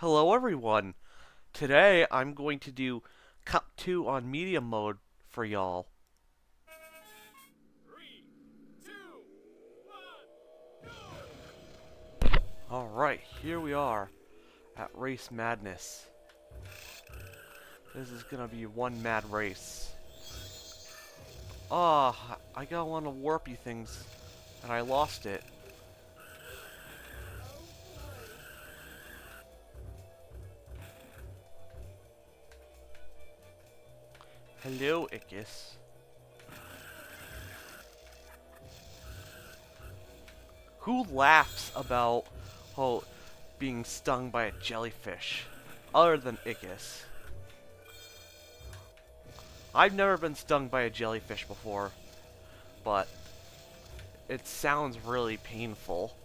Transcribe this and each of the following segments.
Hello everyone. Today I'm going to do Cup 2 on medium mode for y'all. Three, two, one, Alright, here we are at Race Madness. This is gonna be one mad race. I got one of warpy things and I lost it. Hello, Ickis. Who laughs about being stung by a jellyfish other than Ickis? I've never been stung by a jellyfish before, but it sounds really painful.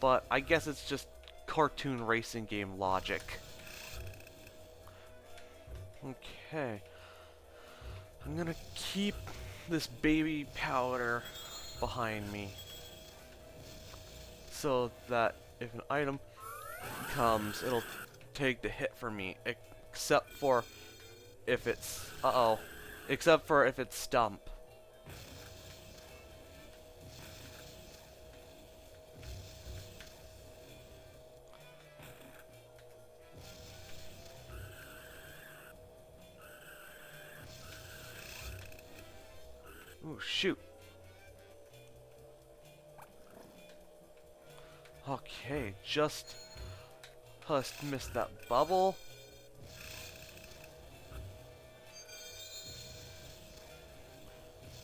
But I guess it's just cartoon racing game logic. Okay. I'm gonna keep this baby powder behind me so that if an item comes, it'll take the hit for me, except for if it's except for if it's stump. Ooh, shoot. Okay, just missed that bubble.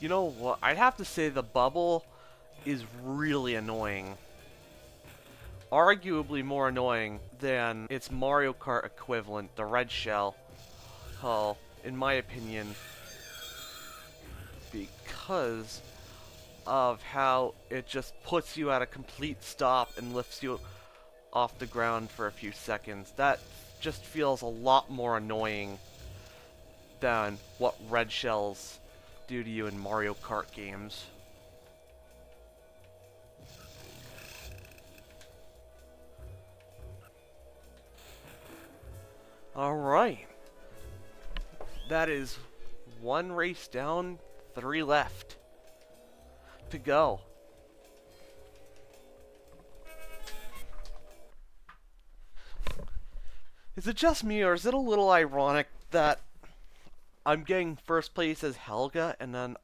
You know what? I'd have to say the bubble is really annoying. Arguably more annoying than its Mario Kart equivalent, the red shell. In my opinion, because of how it just puts you at a complete stop and lifts you off the ground for a few seconds. That just feels a lot more annoying than what red shells do to you in Mario Kart games. Alright. That is one race down, 3 left to go. Is it just me, or is it a little ironic that I'm getting first place as Helga and then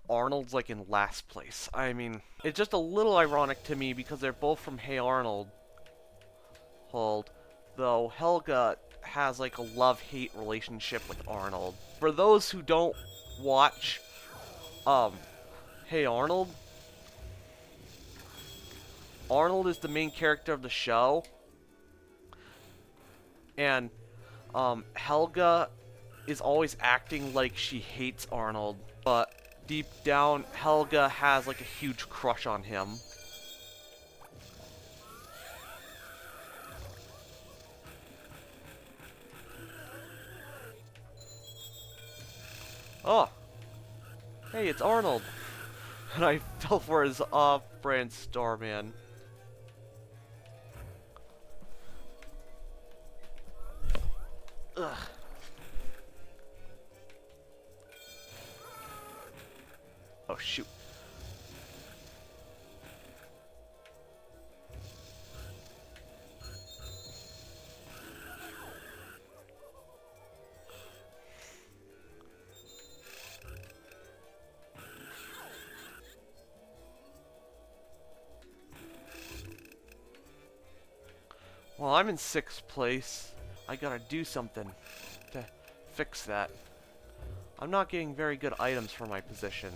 Arnold's like in last place? I mean, it's just a little ironic to me because they're both from Hey Arnold. Though Helga has like a love-hate relationship with Arnold. For those who don't watch Hey Arnold, Arnold is the main character of the show, and Helga is always acting like she hates Arnold, but deep down, Helga has like a huge crush on him. Oh, hey, it's Arnold. And I fell for his off-brand Starman. Ugh. Oh, shoot. Well, I'm in 6th place. I gotta do something to fix that. I'm not getting very good items for my position.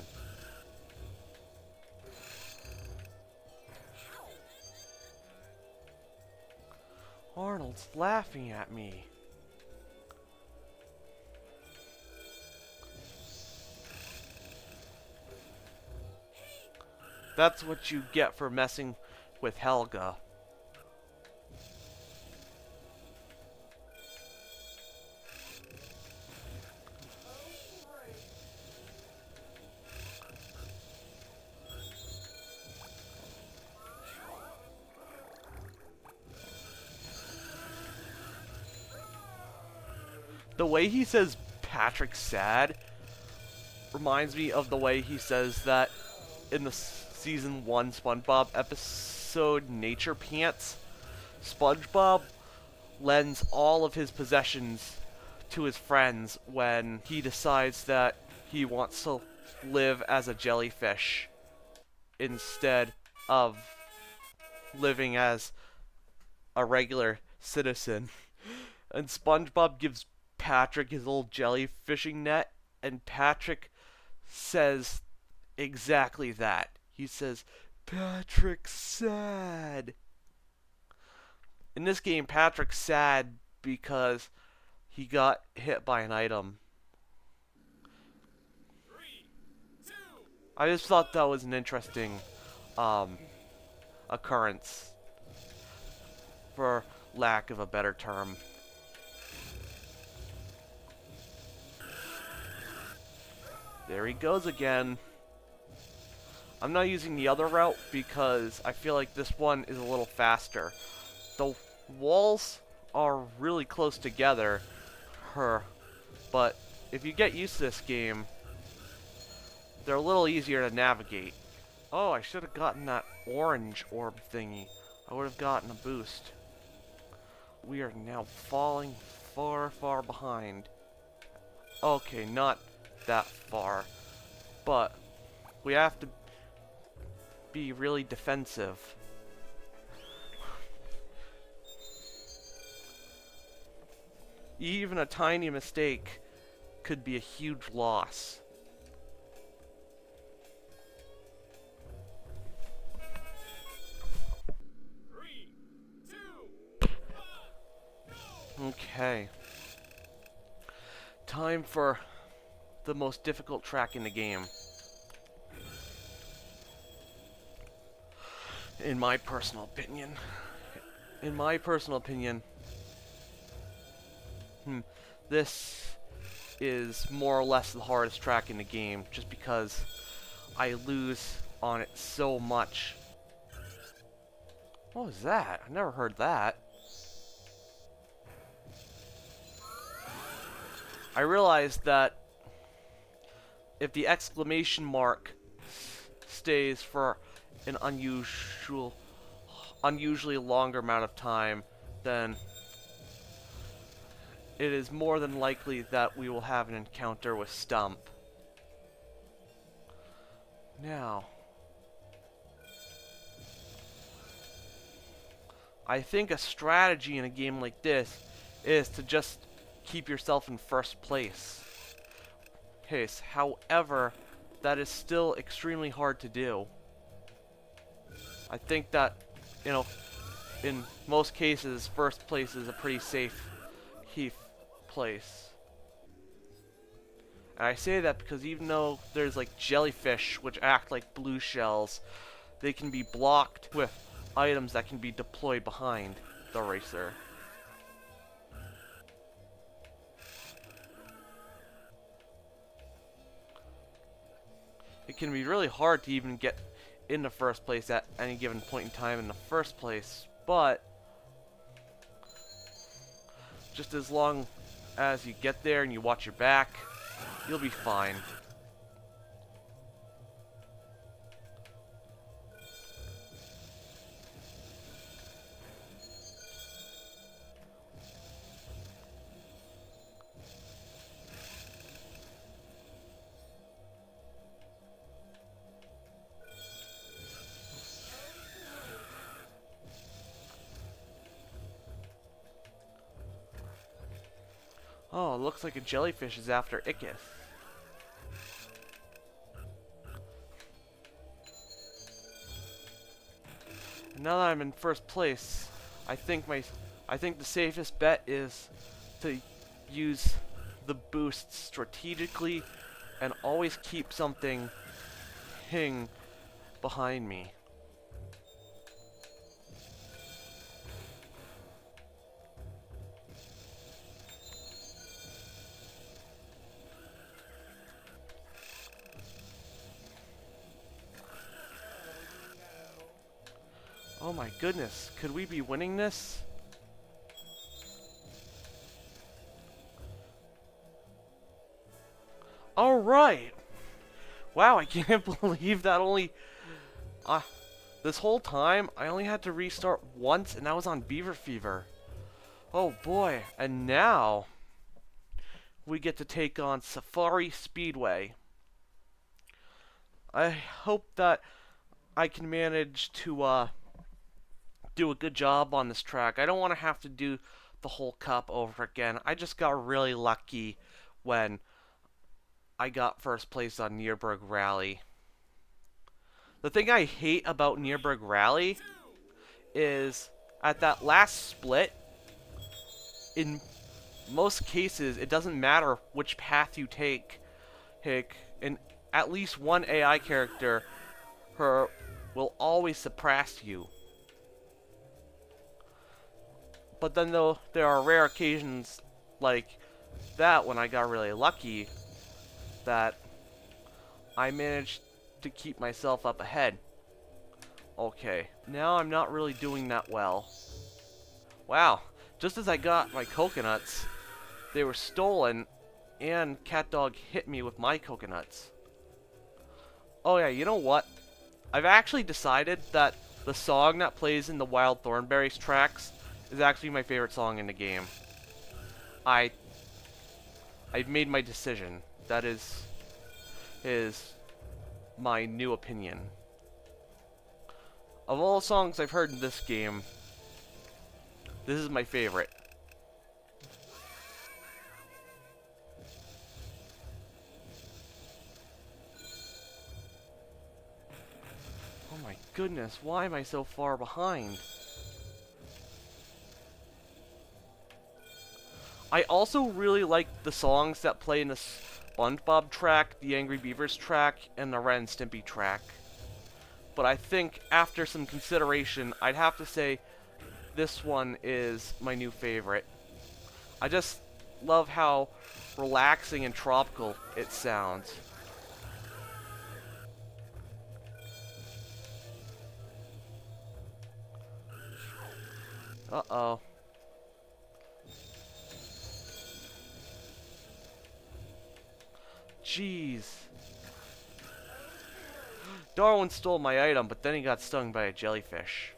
Arnold's laughing at me. That's what you get for messing with Helga. The way he says Patrick's sad reminds me of the way he says that in the season 1 SpongeBob episode Nature Pants. SpongeBob lends all of his possessions to his friends when he decides that he wants to live as a jellyfish instead of living as a regular citizen. And SpongeBob gives Patrick his old jellyfishing net, and Patrick says exactly that. He says, Patrick's sad. In this game, Patrick's sad because he got hit by an item. 3, 2, I just thought that was an interesting occurrence, for lack of a better term. There he goes again. I'm not using the other route because I feel like this one is a little faster. The walls are really close together, but if you get used to this game, they're a little easier to navigate. Oh, I should have gotten that orange orb thingy. I would have gotten a boost. We are now falling far, far behind. Okay, not that far, but we have to be really defensive. Even a tiny mistake could be a huge loss. three, two, one, go! Okay. Time for the most difficult track in the game. In my personal opinion. This is more or less the hardest track in the game, just because I lose on it so much. What was that? I never heard that. I realized that if the exclamation mark stays for an unusually longer amount of time, then it is more than likely that we will have an encounter with Stump. Now, I think a strategy in a game like this is to just keep yourself in first place. However, that is still extremely hard to do. I think that, in most cases, first place is a pretty safe place. And I say that because even though there's like jellyfish which act like blue shells, they can be blocked with items that can be deployed behind the racer. It can be really hard to even get in the first place at any given point in time in the first place, but just as long as you get there and you watch your back, you'll be fine. Oh, it looks like a jellyfish is after Ickith. And now that I'm in first place, I think the safest bet is to use the boosts strategically and always keep something behind me. Oh my goodness, could we be winning this? Alright. Wow, I can't believe that only... Uh, this whole time, I only had to restart once, and that was on Beaver Fever. Oh boy, and now... we get to take on Safari Speedway. I hope that I can manage to, do a good job on this track. I don't want to have to do the whole cup over again. I just got really lucky when I got first place on Nürburg Rally. The thing I hate about Nürburg Rally is at that last split, in most cases, it doesn't matter which path you take, and at least one AI character will always suppress you. But then though, there are rare occasions like that when I got really lucky that I managed to keep myself up ahead. Okay, now I'm not really doing that well. Wow, just as I got my coconuts, they were stolen, and CatDog hit me with my coconuts. Oh yeah, you know what? I've actually decided that the song that plays in the Wild Thornberries tracks is actually my favorite song in the game. I've made my decision. That is my new opinion. Of all the songs I've heard in this game, this is my favorite. Oh my goodness, why am I so far behind? I also really like the songs that play in the SpongeBob track, the Angry Beavers track, and the Ren and Stimpy track. But I think after some consideration, I'd have to say this one is my new favorite. I just love how relaxing and tropical it sounds. Uh-oh. Jeez. Darwin stole my item, but then he got stung by a jellyfish.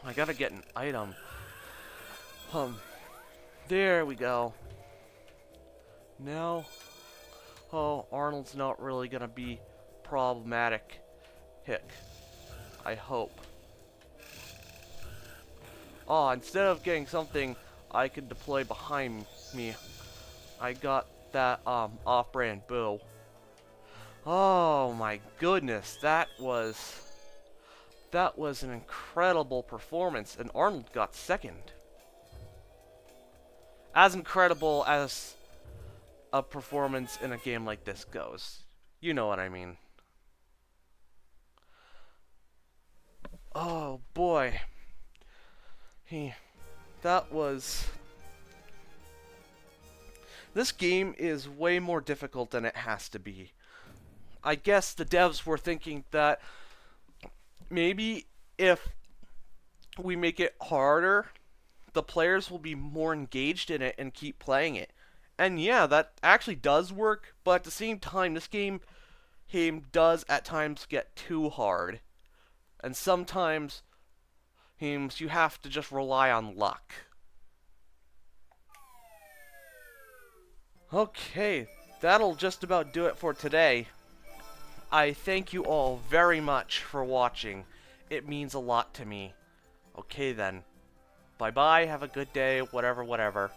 I gotta get an item. There we go. Now, oh, Arnold's not really gonna be problematic. Hick. I hope. Oh, instead of getting something I could deploy behind me, I got that, off-brand boo. Oh my goodness, that was an incredible performance, and Arnold got second. As incredible as a performance in a game like this goes. You know what I mean. Oh boy. That was... This game is way more difficult than it has to be. I guess the devs were thinking that maybe if we make it harder, the players will be more engaged in it and keep playing it. And yeah, that actually does work, but at the same time, this game does at times get too hard. And sometimes you have to just rely on luck. Okay, that'll just about do it for today. I thank you all very much for watching. It means a lot to me. Okay then. Bye bye, have a good day, whatever.